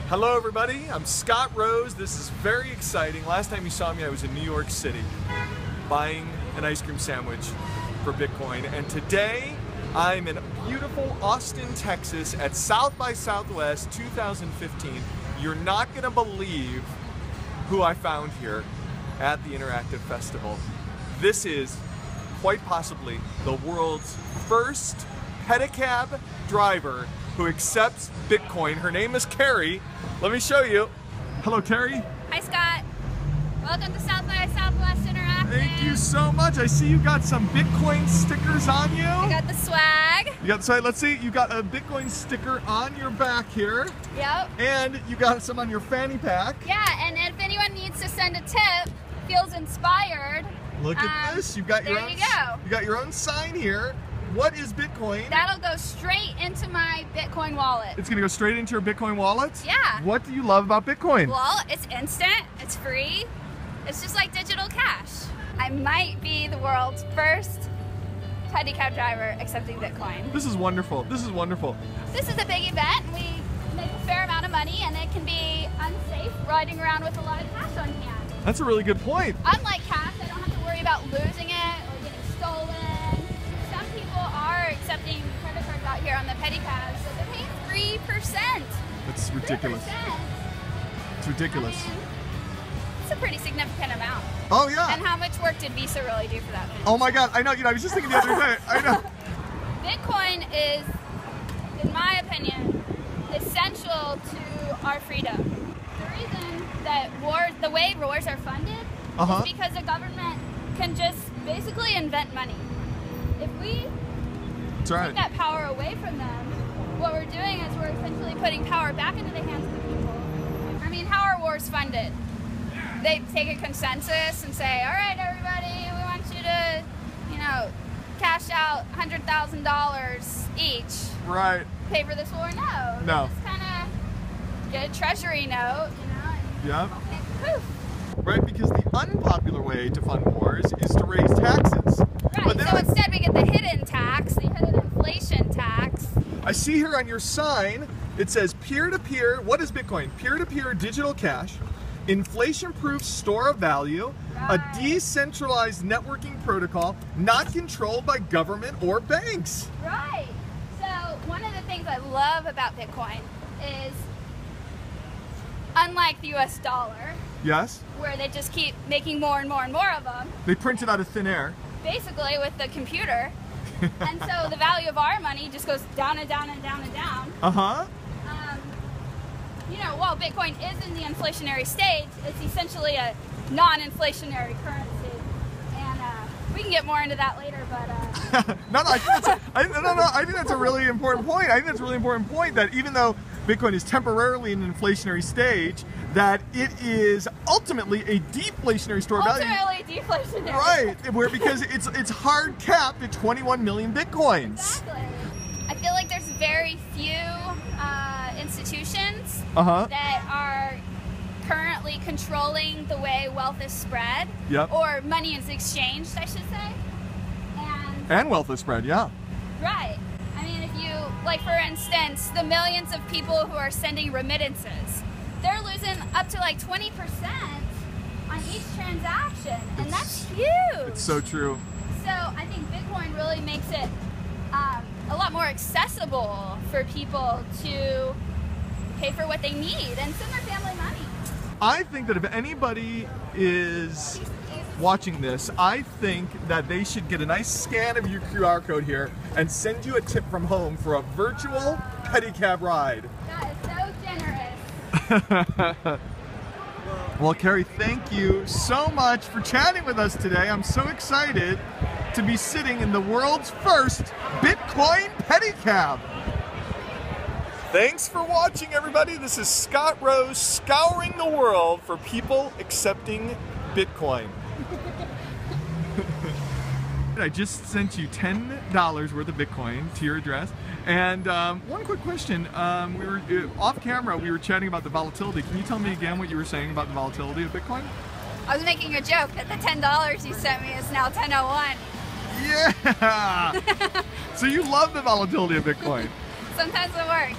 Hello everybody, I'm Scott Rose. This is very exciting. Last time you saw me I was in New York City buying an ice cream sandwich for Bitcoin, and today I'm in beautiful Austin, Texas at South by Southwest 2015. You're not gonna believe who I found here at the Interactive Festival. This is quite possibly the world's first pedicab driver who accepts Bitcoin. Her name is Carrie. Let me show you. Hello, Carrie. Hi, Scott. Welcome to South by Southwest Interactive. Thank you so much. I see you got some Bitcoin stickers on you. I got the swag. You got the swag. Let's see. You got a Bitcoin sticker on your back here. Yep. And you got some on your fanny pack. Yeah, and if anyone needs to send a tip, feels inspired. Look at this. You got your there own. you go. You got your own sign here. What is Bitcoin? That'll go straight into my Bitcoin wallet. It's gonna go straight into your Bitcoin wallet? Yeah. What do you love about Bitcoin? Well, it's instant, it's free, it's just like digital cash. I might be the world's first pedicab driver accepting Bitcoin. This is wonderful. This is wonderful. This is a big event. We make a fair amount of money and it can be unsafe riding around with a lot of cash on hand. That's a really good point. Unlike cash, I don't have to worry about losing it or getting stolen. Some people are accepting credit cards out here on the pedicab, so they're paying 3%. That's ridiculous. 3%. It's ridiculous. I mean, it's a pretty significant amount. Oh yeah. And how much work did Visa really do for that? Oh my God, I know. You know, I was just thinking the other day. I know. Bitcoin is, in my opinion, essential to our freedom. The reason that the way wars are funded is because the government can just basically invent money. If we take that power away from them, what we're doing is we're essentially putting power back into the hands of the people. I mean, how are wars funded? They take a consensus and say, all right, everybody, we want you to, you know, cash out $100,000 each. Right. Pay for this war? No. No. Just kind of get a treasury note, you know. Yep. And poof. Right, because the unpopular way to fund wars is to raise taxes. Right, so instead we get the hidden tax, the hidden inflation tax. I see here on your sign, it says peer-to-peer, what is Bitcoin? Peer-to-peer digital cash, inflation-proof store of value, a decentralized networking protocol, not controlled by government or banks. Right. So one of the things I love about Bitcoin is, unlike the US dollar, yes, where they just keep making more and more and more of them. They print it out of thin air. Basically with the computer. And so the value of our money just goes down and down and down and down. Uh-huh. You know, while Bitcoin is in the inflationary stage, it's essentially a non-inflationary currency. And we can get more into that later, but... I think that's a really important point. I think that's a really important point that even though Bitcoin is temporarily in an inflationary stage, that it is ultimately a deflationary store of value. Ultimately deflationary. Right, where because it's hard capped at 21 million Bitcoins. Exactly. I feel like there's very few institutions that are currently controlling the way wealth is spread, or money is exchanged, I should say. And wealth is spread, yeah. Right. I mean, if you, like for instance, the millions of people who are sending remittances, they're losing up to like 20% on each transaction, and that's huge. It's so true. So I think Bitcoin really makes it a lot more accessible for people to pay for what they need and send their family money. I think that if anybody is watching this, I think that they should get a nice scan of your QR code here and send you a tip from home for a virtual pedicab ride. That is so generous. Well, Carrie, thank you so much for chatting with us today. I'm so excited to be sitting in the world's first Bitcoin pedicab. Thanks for watching, everybody. This is Scott Rose scouring the world for people accepting Bitcoin. I just sent you $10 worth of Bitcoin to your address. And one quick question. We were off camera, we were chatting about the volatility. Can you tell me again what you were saying about the volatility of Bitcoin? I was making a joke that the $10 you sent me is now $10.01. Yeah! So you love the volatility of Bitcoin. Sometimes it works.